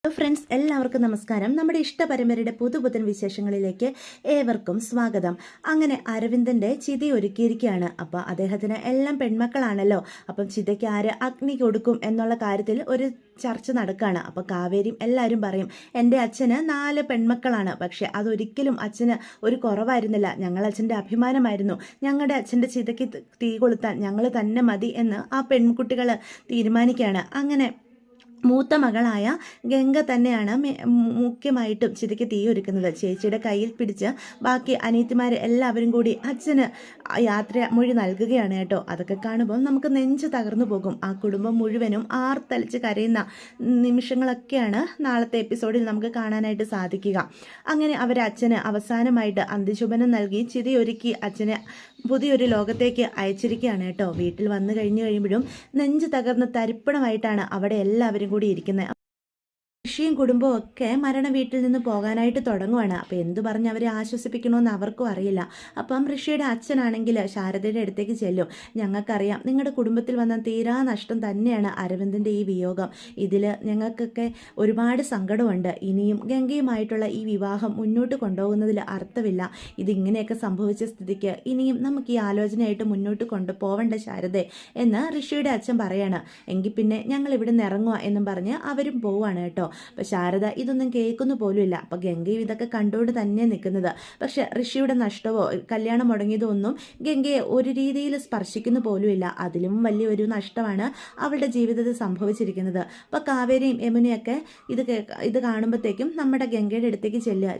Friends, എല്ലാവർക്കും നമസ്കാരം. നമ്മുടെ ഇഷ്ടപരമ്പരയുടെ പുതുപുത്തൻ വിശേഷങ്ങളിലേക്ക് ഏവർക്കും സ്വാഗതം. അങ്ങനെ അരവിന്ദന്റെ ചിത ഒരുക്കിയിരിക്കുകയാണ്. അപ്പോൾ അദ്ദേഹത്തിന് എല്ലാം പെൺമക്കളാണല്ലോ. അപ്പം ചിതയ്ക്ക് ആര് അഗ്നി കൊടുക്കും എന്നുള്ള കാര്യത്തിൽ ഒരു ചർച്ച നടക്കുകയാണ്. അപ്പോൾ കാവേരിയും എല്ലാവരും പറയും, എൻ്റെ അച്ഛന് 4 പെൺമക്കളാണ്, പക്ഷെ അതൊരിക്കലും അച്ഛന് ഒരു കുറവായിരുന്നില്ല. ഞങ്ങൾ അച്ഛൻ്റെ അഭിമാനമായിരുന്നു. ഞങ്ങളുടെ അച്ഛൻ്റെ ചിതയ്ക്ക് തീ കൊളുത്താൻ ഞങ്ങൾ തന്നെ മതി എന്ന് ആ പെൺകുട്ടികൾ തീരുമാനിക്കുകയാണ്. അങ്ങനെ മൂത്ത മകളായ ഗംഗ തന്നെയാണ് മുഖ്യമായിട്ടും ചിതയ്ക്ക് തീ ഒരുക്കുന്നത്. ചേച്ചിയുടെ കയ്യിൽ പിടിച്ച് ബാക്കി അനിയത്തിമാർ എല്ലാവരും കൂടി അച്ഛന് യാത്ര മൊഴി നൽകുകയാണ് കേട്ടോ. അതൊക്കെ കാണുമ്പോൾ നമുക്ക് നെഞ്ച് തകർന്നു പോകും. ആ കുടുംബം മുഴുവനും ആർത്തലിച്ച് കരയുന്ന നിമിഷങ്ങളൊക്കെയാണ് നാളത്തെ എപ്പിസോഡിൽ നമുക്ക് കാണാനായിട്ട് സാധിക്കുക. അങ്ങനെ അവരച്ഛന് അവസാനമായിട്ട് അന്ത്യശുഭനം നൽകി ചിതയൊരുക്കി അച്ഛനെ പുതിയൊരു ലോകത്തേക്ക് അയച്ചിരിക്കുകയാണ് കേട്ടോ. വീട്ടിൽ വന്നു കഴിയുമ്പോഴും നെഞ്ച് തകർന്ന് തരിപ്പണമായിട്ടാണ് അവിടെ എല്ലാവരും കൂടി ഇരിക്കുന്നത്. ഋഷിയും കുടുംബവും ഒക്കെ മരണ വീട്ടിൽ നിന്ന് പോകാനായിട്ട് തുടങ്ങുവാണ്. അപ്പോൾ എന്തു പറഞ്ഞ് അവരെ ആശ്വസിപ്പിക്കണമെന്ന് അവർക്കും അറിയില്ല. അപ്പം ഋഷിയുടെ അച്ഛനാണെങ്കിൽ ശാരദയുടെ അടുത്തേക്ക് ചെല്ലും. ഞങ്ങൾക്കറിയാം നിങ്ങളുടെ കുടുംബത്തിൽ വന്ന തീരാ നഷ്ടം തന്നെയാണ് അരവിന്ദൻ്റെ ഈ വിയോഗം. ഇതിൽ ഞങ്ങൾക്കൊക്കെ ഒരുപാട് സങ്കടമുണ്ട്. ഇനിയും ഗംഗയുമായിട്ടുള്ള ഈ വിവാഹം മുന്നോട്ട് കൊണ്ടുപോകുന്നതിൽ അർത്ഥമില്ല. ഇതിങ്ങനെയൊക്കെ സംഭവിച്ച സ്ഥിതിക്ക് ഇനിയും നമുക്ക് ഈ ആലോചനയായിട്ട് മുന്നോട്ട് കൊണ്ടുപോവേണ്ട ശാരദ എന്ന് ഋഷിയുടെ അച്ഛൻ പറയാണ്. എങ്കിൽ പിന്നെ ഞങ്ങൾ ഇവിടെ നിന്ന് ഇറങ്ങുക എന്നും പറഞ്ഞ് അവരും പോവാണ് കേട്ടോ. അപ്പം ശാരദ ഇതൊന്നും കേൾക്കുന്നു പോലുമില്ല. അപ്പം ഗംഗയും ഇതൊക്കെ കണ്ടുകൊണ്ട് തന്നെ നിൽക്കുന്നത്. പക്ഷെ ഋഷിയുടെ നഷ്ടമോ കല്യാണം മുടങ്ങിയതോ ഒന്നും ഗംഗയെ ഒരു രീതിയിൽ സ്പർശിക്കുന്നു പോലുമില്ല. അതിലും വലിയൊരു നഷ്ടമാണ് അവളുടെ ജീവിതത്തിൽ സംഭവിച്ചിരിക്കുന്നത്. അപ്പം കാവേരിയും യമുനയൊക്കെ ഇത് കാണുമ്പോഴത്തേക്കും നമ്മുടെ ഗംഗയുടെ അടുത്തേക്ക് ചെല്ലുക.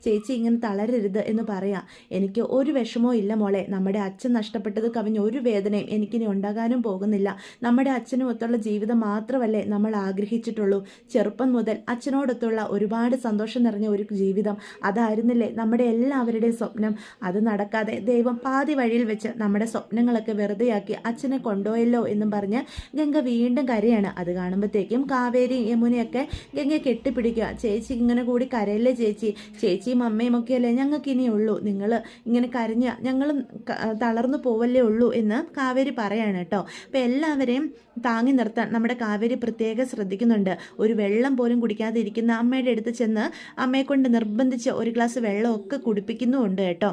ചേച്ചി ഇങ്ങനെ തളരരുത് എന്ന് പറയാം. എനിക്ക് ഒരു വിഷമവും ഇല്ല മോളെ. നമ്മുടെ അച്ഛൻ നഷ്ടപ്പെട്ടത് കവിഞ്ഞ് ഒരു വേദനയും എനിക്കിനി ഉണ്ടാകാനും പോകുന്നില്ല. നമ്മുടെ അച്ഛനും ഒത്തുള്ള ജീവിതം മാത്രമല്ലേ നമ്മൾ ആഗ്രഹിച്ചിട്ടുള്ളൂ. ചെറുപ്പം മുതൽ അച്ഛനോടൊത്തുള്ള ഒരുപാട് സന്തോഷം നിറഞ്ഞ ഒരു ജീവിതം അതായിരുന്നില്ലേ നമ്മുടെ എല്ലാവരുടെയും സ്വപ്നം. അത് നടക്കാതെ ദൈവം പാതി വഴിയിൽ വെച്ച് നമ്മുടെ സ്വപ്നങ്ങളൊക്കെ വെറുതെയാക്കി അച്ഛനെ കൊണ്ടുപോയല്ലോ എന്നും പറഞ്ഞ് ഗംഗ വീണ്ടും കരയാണ്. അത് കാണുമ്പോഴത്തേക്കും കാവേരി യമുനയൊക്കെ ഗംഗയെ കെട്ടിപ്പിടിക്കുക. ചേച്ചി ഇങ്ങനെ കൂടി കരയല്ലേ ചേച്ചിയും അമ്മയും ഒക്കെ അല്ലേ ഞങ്ങൾക്ക് ഇനിയുള്ളൂ. നിങ്ങൾ ഇങ്ങനെ കരഞ്ഞ ഞങ്ങളും തളർന്നു പോവല്ലേ ഉള്ളൂ എന്ന് കാവേരി പറയാണ് കേട്ടോ. അപ്പം എല്ലാവരെയും താങ്ങി നിർത്താൻ നമ്മുടെ കാവേരി പ്രത്യേകം ശ്രദ്ധിക്കുന്നുണ്ട്. ഒരു വെള്ളം പോലും കുടിക്കാതെ ഇരിക്കുന്ന അമ്മയുടെ അടുത്ത് ചെന്ന് അമ്മയെ കൊണ്ട് നിർബന്ധിച്ച് ഒരു ഗ്ലാസ് വെള്ളമൊക്കെ കുടിപ്പിക്കുന്നുമുണ്ട് കേട്ടോ.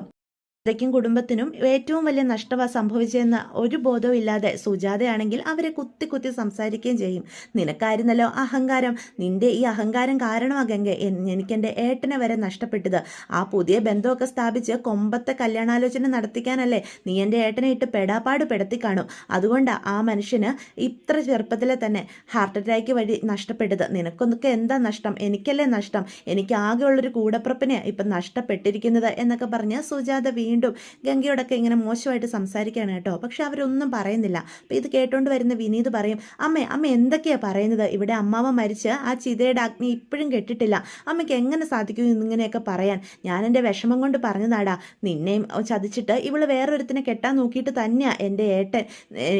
ക്കും കുടുംബത്തിനും ഏറ്റവും വലിയ നഷ്ടമാണ് സംഭവിച്ചതെന്ന ഒരു ബോധവും ഇല്ലാതെ സുജാതയാണെങ്കിൽ അവരെ കുത്തി സംസാരിക്കുകയും ചെയ്യും. നിനക്കായിരുന്നല്ലോ അഹങ്കാരം. നിന്റെ ഈ അഹങ്കാരം കാരണമാ ഗംഗ എനിക്കെൻ്റെ ഏട്ടനെ വരെ നഷ്ടപ്പെട്ടത്. ആ പുതിയ ബന്ധമൊക്കെ സ്ഥാപിച്ച് കൊമ്പത്തെ കല്യാണാലോചന നടത്തിക്കാനല്ലേ നീ എൻ്റെ ഏട്ടനെ ഇട്ട് പെടാപ്പാട് പെടുത്തി കാണും. അതുകൊണ്ടാണ് ആ മനുഷ്യന് ഇത്ര ചെറുപ്പത്തിലെ തന്നെ ഹാർട്ട് അറ്റാക്ക് വഴി നഷ്ടപ്പെട്ടത്. നിനക്കൊന്നൊക്കെ എന്താ നഷ്ടം? എനിക്കല്ലേ നഷ്ടം. എനിക്ക് ആകെയുള്ളൊരു കൂടപ്പുറപ്പിനെ ഇപ്പം നഷ്ടപ്പെട്ടിരിക്കുന്നത് എന്നൊക്കെ പറഞ്ഞ് സുജാത വീണ്ടും ഗംഗയോടൊക്കെ ഇങ്ങനെ മോശമായിട്ട് സംസാരിക്കുകയാണ് കേട്ടോ. പക്ഷെ അവരൊന്നും പറയുന്നില്ല. അപ്പം ഇത് കേട്ടോണ്ട് വരുന്ന വിനീത് പറയും, അമ്മ എന്തൊക്കെയാണ് പറയുന്നത്? ഇവിടെ അമ്മാവ മരിച്ച് ആ ചിതയുടെ അഗ്നി ഇപ്പോഴും കെട്ടിട്ടില്ല. അമ്മയ്ക്ക് എങ്ങനെ സാധിക്കും ഇങ്ങനെയൊക്കെ പറയാൻ? ഞാൻ എൻ്റെ വിഷമം കൊണ്ട് പറഞ്ഞതാടാ. നിന്നെയും ചതിച്ചിട്ട് ഇവള് വേറൊരുത്തിനെ കെട്ടാൻ നോക്കിയിട്ട് തന്നെയാണ് എൻ്റെ ഏട്ടൻ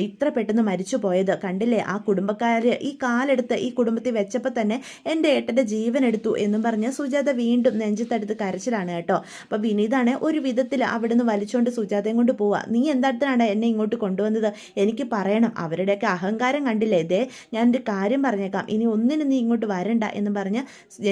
ഇത്ര പെട്ടെന്ന് മരിച്ചു പോയത്. കണ്ടില്ലേ, ആ കുടുംബക്കാർ ഈ കാലെടുത്ത് ഈ കുടുംബത്തിൽ വെച്ചപ്പോൾ തന്നെ എൻ്റെ ഏട്ടൻ്റെ ജീവൻ എടുത്തു എന്നും പറഞ്ഞ് സുജാത വീണ്ടും നെഞ്ചത്തെടുത്ത് കരച്ചിലാണ് കേട്ടോ. അപ്പം വിനീതാണ് ഒരു വിധത്തിൽ അവിടുന്ന് വലിച്ചുകൊണ്ട് സുജാതയും കൊണ്ട് പോവുക. നീ എന്തായിട്ടാണ് എന്നെ ഇങ്ങോട്ട് കൊണ്ടുവന്നത്? എനിക്ക് പറയണം. അവരുടെയൊക്കെ അഹങ്കാരം കണ്ടില്ലേ? ഇതേ ഞാൻ ഒരു കാര്യം പറഞ്ഞേക്കാം, ഇനി ഒന്നിനും നീ ഇങ്ങോട്ട് വരണ്ട എന്ന് പറഞ്ഞ്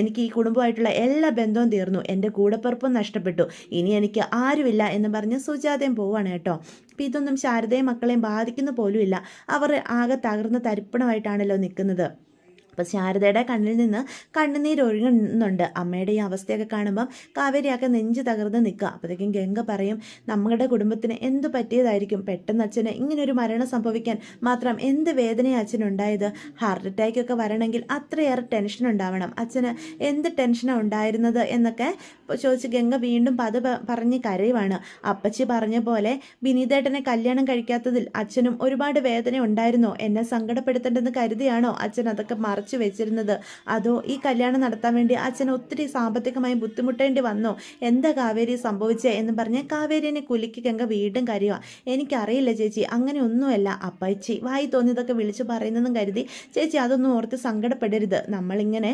എനിക്ക് ഈ കുടുംബമായിട്ടുള്ള എല്ലാ ബന്ധവും തീർന്നു. എൻ്റെ കൂടപ്പിറപ്പും നഷ്ടപ്പെട്ടു. ഇനി എനിക്ക് ആരുമില്ല എന്ന് പറഞ്ഞ് സുജാതയും പോവാണ് കേട്ടോ. അപ്പം ഇതൊന്നും ശാരദയും മക്കളെയും ബാധിക്കുന്ന പോലുമില്ല. അവർ ആകെ തകർന്ന് തരിപ്പണമായിട്ടാണല്ലോ നിൽക്കുന്നത്. അപ്പോൾ ശാരദയുടെ കണ്ണിൽ നിന്ന് കണ്ണുനീരൊഴുകുന്നുണ്ട്. അമ്മയുടെ ഈ അവസ്ഥയൊക്കെ കാണുമ്പം കാവേരിയൊക്കെ നെഞ്ച് തകർന്ന് നിൽക്കുക. അപ്പോഴത്തേക്കും ഗംഗ പറയും, നമ്മുടെ കുടുംബത്തിന് എന്ത് പറ്റിയതായിരിക്കും? പെട്ടെന്ന് അച്ഛന് ഇങ്ങനൊരു മരണം സംഭവിക്കാൻ മാത്രം എന്ത് വേദനയാണ് അച്ഛനുണ്ടായത്? ഹാർട്ട് അറ്റാക്കൊക്കെ വരണമെങ്കിൽ അത്രയേറെ ടെൻഷൻ ഉണ്ടാവണം. അച്ഛന് എന്ത് ടെൻഷനാണ് ഉണ്ടായിരുന്നത് എന്നൊക്കെ ചോദിച്ച് ഗംഗ വീണ്ടും പറഞ്ഞ് കരയുവാണ്. അപ്പച്ചി പറഞ്ഞ പോലെ വിനീതേട്ടനെ കല്യാണം കഴിക്കാത്തതിൽ അച്ഛനും ഒരുപാട് വേദന ഉണ്ടായിരുന്നോ? എന്നെ സങ്കടപ്പെടുത്തേണ്ടെന്ന് കരുതിയാണോ അച്ഛൻ അതൊക്കെ മറച്ചു വെച്ചിരുന്നത്? അതോ ഈ കല്യാണം നടത്താൻ വേണ്ടി അച്ഛൻ ഒത്തിരി സാമ്പത്തികമായി ബുദ്ധിമുട്ടേണ്ടി വന്നോ? എന്താ കാവേരി സംഭവിച്ചേ എന്ന് പറഞ്ഞ് കാവേരിനെ കുലുക്കി ഗംഗ വീണ്ടും കരയുക. എനിക്കറിയില്ല ചേച്ചി, അങ്ങനെ ഒന്നുമല്ല. അപ്പച്ചി വായി തോന്നിയതൊക്കെ വിളിച്ചു പറയുന്നതെന്നും കരുതി ചേച്ചി അതൊന്നും ഓർത്ത് സങ്കടപ്പെടരുത്. നമ്മളിങ്ങനെ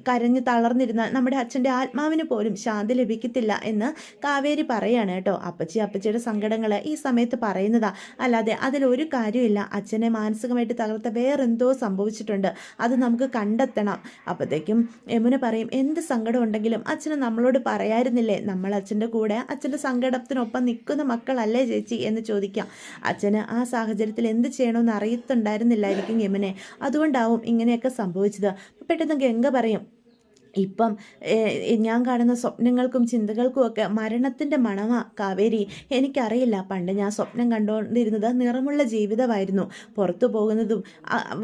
കരഞ്ഞ് തളർന്നിരുന്നാൽ നമ്മുടെ അച്ഛൻ്റെ ആത്മാവിന് പോലും ശാന്തി ലഭിക്കത്തില്ല എന്ന് കാവേരി പറയാണ് കേട്ടോ. അപ്പച്ചിയുടെ സങ്കടങ്ങൾ ഈ സമയത്ത് പറയുന്നതാ, അല്ലാതെ അതിലൊരു കാര്യമില്ല. അച്ഛനെ മാനസികമായിട്ട് തകർത്ത വേറെന്തോ സംഭവിച്ചിട്ടുണ്ട്. അത് നമുക്ക് കണ്ടെത്തണം. അപ്പോഴത്തേക്കും യമുന പറയും, എന്ത് സങ്കടം ഉണ്ടെങ്കിലും അച്ഛന് നമ്മളോട് പറയായിരുന്നില്ലേ, നമ്മൾ അച്ഛൻ്റെ കൂടെ അച്ഛൻ്റെ സങ്കടത്തിനൊപ്പം നിൽക്കുന്ന മക്കളല്ലേ ചേച്ചി എന്ന് ചോദിക്കാം. അച്ഛന് ആ സാഹചര്യത്തിൽ എന്ത് ചെയ്യണമെന്ന് അറിയത്തുണ്ടായിരുന്നില്ലായിരിക്കും യമുനെ, അതുകൊണ്ടാവും ഇങ്ങനെയൊക്കെ സംഭവിച്ചത്. പെട്ടെന്ന് ഗംഗ പറയും, ഇപ്പം ഞാൻ കാണുന്ന സ്വപ്നങ്ങൾക്കും ചിന്തകൾക്കും ഒക്കെ മരണത്തിൻ്റെ മണമാ കാവേരി. എനിക്കറിയില്ല, പണ്ട് ഞാൻ സ്വപ്നം കണ്ടുകൊണ്ടിരുന്നത് നിറമുള്ള ജീവിതമായിരുന്നു, പുറത്തു പോകുന്നതും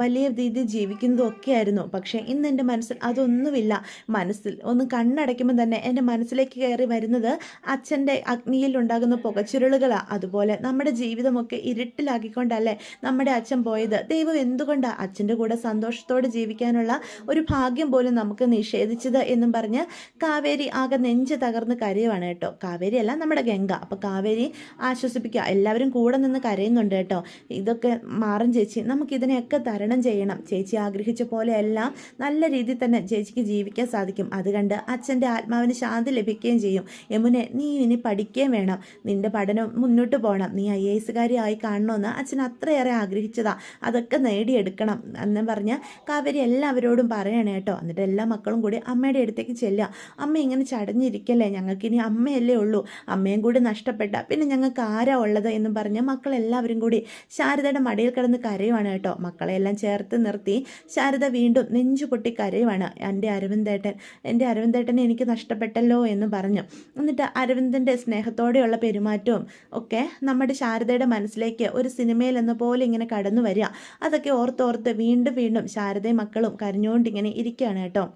വലിയ രീതിയിൽ ജീവിക്കുന്നതും ഒക്കെയായിരുന്നു. പക്ഷേ ഇന്ന് എൻ്റെ മനസ്സിൽ അതൊന്നുമില്ല. മനസ്സിൽ ഒന്ന് കണ്ണടയ്ക്കുമ്പോൾ തന്നെ എൻ്റെ മനസ്സിലേക്ക് കയറി വരുന്നത് അച്ഛൻ്റെ അഗ്നിയിൽ ഉണ്ടാകുന്ന പുകച്ചുരുളുകളാണ്. അതുപോലെ നമ്മുടെ ജീവിതമൊക്കെ ഇരുട്ടിലാക്കിക്കൊണ്ടല്ലേ നമ്മുടെ അച്ഛൻ പോയത്. ദൈവം എന്തുകൊണ്ടാണ് അച്ഛൻ്റെ കൂടെ സന്തോഷത്തോടെ ജീവിക്കാനുള്ള ഒരു ഭാഗ്യം പോലും നമുക്ക് നിഷേധിച്ചത് എന്നും പറഞ്ഞ് കാവേരി ആകെ നെഞ്ച് തകർന്ന് കരയുവാണ് കേട്ടോ. കാവേരി അല്ല, നമ്മുടെ ഗംഗ. അപ്പോൾ കാവേരി ആശ്വസിപ്പിക്കുക, എല്ലാവരും കൂടെ നിന്ന് കരയുന്നുണ്ട് കേട്ടോ. ഇതൊക്കെ മാറും ചേച്ചി, നമുക്കിതിനെയൊക്കെ തരണം ചെയ്യണം. ചേച്ചി ആഗ്രഹിച്ച പോലെ എല്ലാം നല്ല രീതിയിൽ തന്നെ ചേച്ചിക്ക് ജീവിക്കാൻ സാധിക്കും. അത് കണ്ട് അച്ഛൻ്റെ ആത്മാവിന് ശാന്തി ലഭിക്കുകയും ചെയ്യും. യമുനെ, നീ ഇനി പഠിക്കുകയും വേണം, നിന്റെ പഠനം മുന്നോട്ട് പോകണം, നീ IAS ആയി കാണണമെന്ന് അച്ഛൻ അത്രയേറെ ആഗ്രഹിച്ചതാ, അതൊക്കെ നേടിയെടുക്കണം എന്ന് പറഞ്ഞ് കാവേരി എല്ലാവരോടും പറയണേ കേട്ടോ. എന്നിട്ട് എല്ലാ മക്കളും കൂടി അമ്മയുടെ അടുത്തേക്ക് ചെല്ലുക. അമ്മ ഇങ്ങനെ ചടഞ്ഞിരിക്കല്ലേ, ഞങ്ങൾക്കിനി അമ്മയല്ലേ ഉള്ളൂ, അമ്മയും കൂടി നഷ്ടപ്പെട്ട പിന്നെ ഞങ്ങൾക്ക് ആരാ ഉള്ളത് എന്നും പറഞ്ഞ് മക്കളെല്ലാവരും കൂടി ശാരദയുടെ മടിയിൽ കിടന്ന് കരയുവാണ് കേട്ടോ. മക്കളെല്ലാം ചേർത്ത് നിർത്തി ശാരദ വീണ്ടും നെഞ്ചു പൊട്ടി കരയുവാണ്. എൻ്റെ അരവിന്ദേട്ടനെ എനിക്ക് നഷ്ടപ്പെട്ടല്ലോ എന്ന് പറഞ്ഞു. എന്നിട്ട് അരവിന്ദൻ്റെ സ്നേഹത്തോടെയുള്ള പെരുമാറ്റവും ഒക്കെ നമ്മുടെ ശാരദയുടെ മനസ്സിലേക്ക് ഒരു സിനിമയിൽ എന്ന പോലെ ഇങ്ങനെ കടന്നു വരിക. അതൊക്കെ ഓർത്തോർത്ത് വീണ്ടും വീണ്ടും ശാരദയും മക്കളും കരഞ്ഞുകൊണ്ടിങ്ങനെ ഇരിക്കുകയാണ് കേട്ടോ.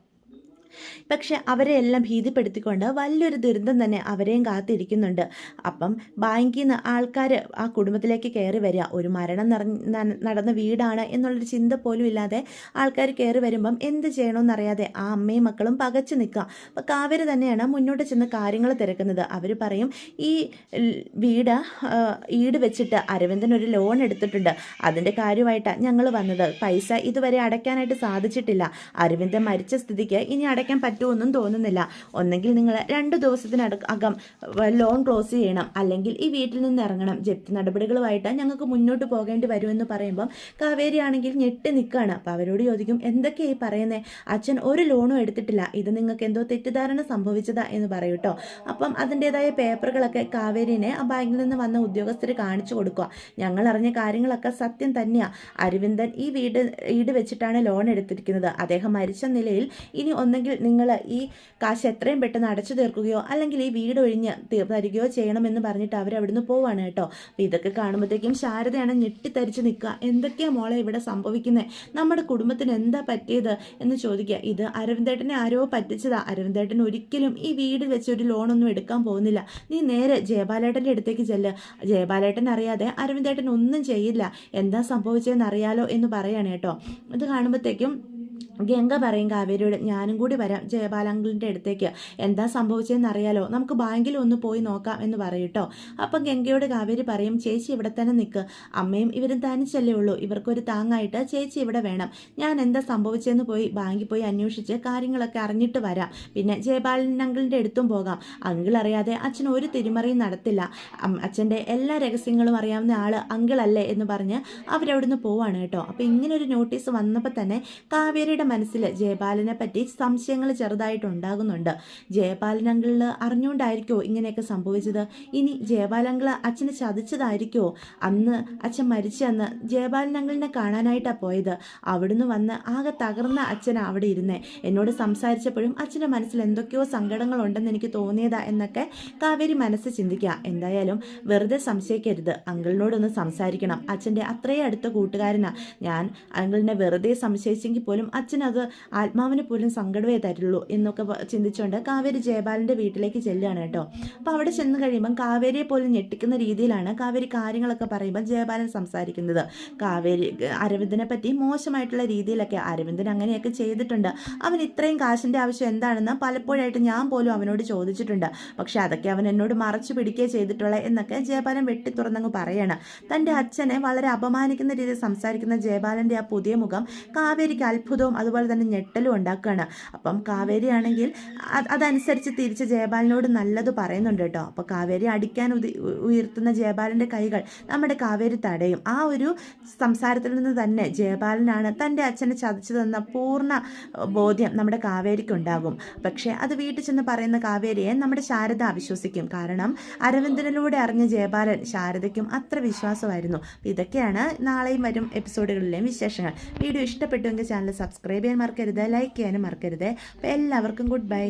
പക്ഷെ അവരെ എല്ലാം ഭീതിപ്പെടുത്തിക്കൊണ്ട് വലിയൊരു ദുരന്തം തന്നെ അവരെയും കാത്തിരിക്കുന്നുണ്ട്. അപ്പം ബാങ്കിൽ നിന്ന് ആൾക്കാർ ആ കുടുംബത്തിലേക്ക് കയറി വരിക. ഒരു മരണം നടന്ന വീടാണ് എന്നുള്ളൊരു ചിന്ത പോലും ഇല്ലാതെ ആൾക്കാർ കയറി വരുമ്പം എന്ത് ചെയ്യണമെന്നറിയാതെ ആ അമ്മയും മക്കളും പകച്ചു നിൽക്കുക. അപ്പോൾ കാവേരി തന്നെയാണ് മുന്നോട്ട് ചെന്ന് കാര്യങ്ങൾ തിരക്കുന്നത്. അവർ പറയും, ഈ വീട് ഈട് വെച്ചിട്ട് അരവിന്ദൻ ഒരു ലോൺ എടുത്തിട്ടുണ്ട്, അതിൻ്റെ കാര്യമായിട്ടാണ് ഞങ്ങൾ വന്നത്. പൈസ ഇതുവരെ അടയ്ക്കാനായിട്ട് സാധിച്ചിട്ടില്ല. അരവിന്ദൻ മരിച്ച സ്ഥിതിക്ക് ഇനി അടയ്ക്കാൻ പറ്റുമെന്നും തോന്നുന്നില്ല. ഒന്നെങ്കിൽ നിങ്ങൾ 2 ദിവസത്തിനകം ലോൺ ക്ലോസ് ചെയ്യണം, അല്ലെങ്കിൽ ഈ വീട്ടിൽ നിന്ന് ഇറങ്ങണം. ജപ്തി നടപടികളുമായിട്ട് ഞങ്ങൾക്ക് മുന്നോട്ട് പോകേണ്ടി വരുമെന്ന് പറയുമ്പം കാവേരി ആണെങ്കിൽ ഞെട്ടി നിൽക്കുകയാണ്. അപ്പോൾ അവരോട് ചോദിക്കും, എന്തൊക്കെയായി പറയുന്നത്, അച്ഛൻ ഒരു ലോണും എടുത്തിട്ടില്ല, ഇത് നിങ്ങൾക്ക് എന്തോ തെറ്റിദ്ധാരണ സംഭവിച്ചതാ എന്ന് പറയും കേട്ടോ. അപ്പം അതിൻ്റെതായ പേപ്പറുകളൊക്കെ കാവേരിനെ ആ ബാങ്കിൽ നിന്ന് വന്ന ഉദ്യോഗസ്ഥർ കാണിച്ചു കൊടുക്കുക. ഞങ്ങൾ അറിഞ്ഞ കാര്യങ്ങളൊക്കെ സത്യം തന്നെയാണ്. അരവിന്ദൻ ഈ വീട് ഈട് വെച്ചിട്ടാണ് ലോൺ എടുത്തിരിക്കുന്നത്. അദ്ദേഹം മരിച്ച നിലയിൽ ഇനി ഒന്നെങ്കിൽ നിങ്ങൾ ഈ കാശ് എത്രയും പെട്ടെന്ന് അടച്ചു തീർക്കുകയോ അല്ലെങ്കിൽ ഈ വീട് ഒഴിഞ്ഞ് തരികയോ ചെയ്യണമെന്ന് പറഞ്ഞിട്ട് അവരവിടുന്ന് പോവാണ് കേട്ടോ. അപ്പോൾ ഇതൊക്കെ കാണുമ്പോഴത്തേക്കും ശാരദയാണ് ഞെട്ടിത്തരിച്ച് നിൽക്കുക. എന്തൊക്കെയാണ് മോളെ ഇവിടെ സംഭവിക്കുന്നത്, നമ്മുടെ കുടുംബത്തിന് എന്താ പറ്റിയത് എന്ന് ചോദിക്കുക. ഇത് അരവിന്ദേട്ടനെ ആരോ പറ്റിച്ചതാ, അരവിന്ദേട്ടൻ ഒരിക്കലും ഈ വീട് വെച്ച് ഒരു ലോണൊന്നും എടുക്കാൻ പോകുന്നില്ല, നീ നേരെ ജയബാലേട്ടൻ്റെ അടുത്തേക്ക് ചെല്ല്, ജയബാലേട്ടൻ അറിയാതെ അരവിന്ദേട്ടൻ ഒന്നും ചെയ്യില്ല, എന്താ സംഭവിച്ചതെന്ന് അറിയാലോ എന്ന് പറയാണ് കേട്ടോ. ഇത് കാണുമ്പോഴത്തേക്കും ഗംഗ പറയും കാവേരിയോട്, ഞാനും കൂടി വരാം ജയബാലങ്കിളിൻ്റെ അടുത്തേക്ക്, എന്താ സംഭവിച്ചതെന്ന് അറിയാലോ, നമുക്ക് ബാങ്കിൽ ഒന്ന് പോയി നോക്കാം എന്ന് പറയും കേട്ടോ. അപ്പം ഗംഗയോട് കാവേരി പറയും, ചേച്ചി ഇവിടെ തന്നെ നിൽക്ക്, അമ്മയും ഇവരും തനിച്ചല്ലേ ഉള്ളൂ, ഇവർക്കൊരു താങ്ങായിട്ട് ചേച്ചി ഇവിടെ വേണം, ഞാൻ എന്താ സംഭവിച്ചതെന്ന് ബാങ്കിൽ പോയി അന്വേഷിച്ച് കാര്യങ്ങളൊക്കെ അറിഞ്ഞിട്ട് വരാം, പിന്നെ ജയബാലൻ അങ്കിളിൻ്റെ അടുത്തും പോകാം, അങ്കിൾ അറിയാതെ അച്ഛൻ ഒരു തിരിമറിയും നടത്തില്ല, അച്ഛൻ്റെ എല്ലാ രഹസ്യങ്ങളും അറിയാവുന്ന ആൾ അങ്കിളല്ലേ എന്ന് പറഞ്ഞ് അവരവിടുന്ന് പോവാണ് കേട്ടോ. അപ്പോൾ ഇങ്ങനൊരു നോട്ടീസ് വന്നപ്പോൾ തന്നെ കാവേരിയുടെ മനസ്സിൽ ജയപാലനെ പറ്റി സംശയങ്ങൾ ചെറുതായിട്ടുണ്ടാകുന്നുണ്ട്. ജയപാലൻ അങ്കിളിന് അറിഞ്ഞുകൊണ്ടായിരിക്കുമോ ഇങ്ങനെയൊക്കെ സംഭവിച്ചത്, ഇനി ജയപാലൻ അങ്കിള് അച്ഛനെ ചതിച്ചതായിരിക്കുമോ, അന്ന് അച്ഛൻ മരിച്ചന്ന് ജയപാലൻ അങ്കിളിനെ കാണാനായിട്ടാണ് പോയത്, അവിടുന്ന് വന്ന് ആകെ തകർന്ന അച്ഛനാണ് അവിടെ ഇരുന്നേ, എന്നോട് സംസാരിച്ചപ്പോഴും അച്ഛൻ്റെ മനസ്സിൽ എന്തൊക്കെയോ സങ്കടങ്ങളുണ്ടെന്ന് എനിക്ക് തോന്നിയതാ എന്നൊക്കെ കാവേരി മനസ്സ് ചിന്തിക്കുക. എന്തായാലും വെറുതെ സംശയിക്കരുത്, അങ്കിളിനോടൊന്ന് സംസാരിക്കണം, അച്ഛൻ്റെ അത്രയും അടുത്ത കൂട്ടുകാരനാണ് ഞാൻ, അങ്കിളിനെ വെറുതെ സംശയിച്ചെങ്കിൽ പോലും അച്ഛനത് ആത്മാവിന് പോലും സങ്കടമേ തരുള്ളൂ എന്നൊക്കെ ചിന്തിച്ചുകൊണ്ട് കാവേരി ജയപാലൻ്റെ വീട്ടിലേക്ക് ചെല്ലുകയാണ് കേട്ടോ. അപ്പോൾ അവിടെ ചെന്ന് കഴിയുമ്പം കാവേരിയെ പോലും ഞെട്ടിക്കുന്ന രീതിയിലാണ് കാവേരി കാര്യങ്ങളൊക്കെ പറയുമ്പോൾ ജയപാലൻ സംസാരിക്കുന്നത്. കാവേരി അരവിന്ദനെ പറ്റി മോശമായിട്ടുള്ള രീതിയിലൊക്കെ, അരവിന്ദൻ അങ്ങനെയൊക്കെ ചെയ്തിട്ടുണ്ട്, അവൻ ഇത്രയും കാശിൻ്റെ ആവശ്യം എന്താണെന്ന് പലപ്പോഴായിട്ട് ഞാൻ പോലും അവനോട് ചോദിച്ചിട്ടുണ്ട്, പക്ഷെ അതൊക്കെ അവൻ എന്നോട് മറച്ചു പിടിക്കുകയോ ചെയ്തിട്ടുള്ള എന്നൊക്കെ ജയപാലൻ വെട്ടി തുറന്നങ്ങ് പറയാണ്. തൻ്റെ അച്ഛനെ വളരെ അപമാനിക്കുന്ന രീതിയിൽ സംസാരിക്കുന്ന ജയപാലൻ്റെ ആ പുതിയ മുഖം കാവേരിക്ക് അത്ഭുതവും അതുപോലെ തന്നെ ഞെട്ടലും ഉണ്ടാക്കുകയാണ്. അപ്പം കാവേരി ആണെങ്കിൽ അതനുസരിച്ച് തിരിച്ച് ജയപാലിനോട് നല്ലത് പറയുന്നുണ്ട് കേട്ടോ. അപ്പോൾ കാവേരി അടിക്കാൻ ഉയർത്തുന്ന ജയപാലിൻ്റെ കൈകൾ നമ്മുടെ കാവേരി തടയും. ആ ഒരു സംസാരത്തിൽ നിന്ന് തന്നെ ജയപാലനാണ് തൻ്റെ അച്ഛനെ ചതച്ചതെന്ന പൂർണ്ണ ബോധ്യം നമ്മുടെ കാവേരിക്ക് ഉണ്ടാകും. പക്ഷേ അത് വീട്ടിൽ ചെന്ന് പറയുന്ന കാവേരിയെ നമ്മുടെ ശാരദ അവിശ്വസിക്കും. കാരണം അരവിന്ദനിലൂടെ അറിഞ്ഞ ജയപാലൻ ശാരദയ്ക്കും അത്ര വിശ്വാസമായിരുന്നു. ഇതൊക്കെയാണ് നാളെയും വരും എപ്പിസോഡുകളിലെയും വിശേഷങ്ങൾ. വീഡിയോ ഇഷ്ടപ്പെട്ടുവെങ്കിൽ ചാനൽ സബ്സ്ക്രൈബ് ചെയ്യാൻ മറക്കരുത്, ലൈക്ക് ചെയ്യാനും മറക്കരുത്. അപ്പോൾ എല്ലാവർക്കും ഗുഡ് ബൈ.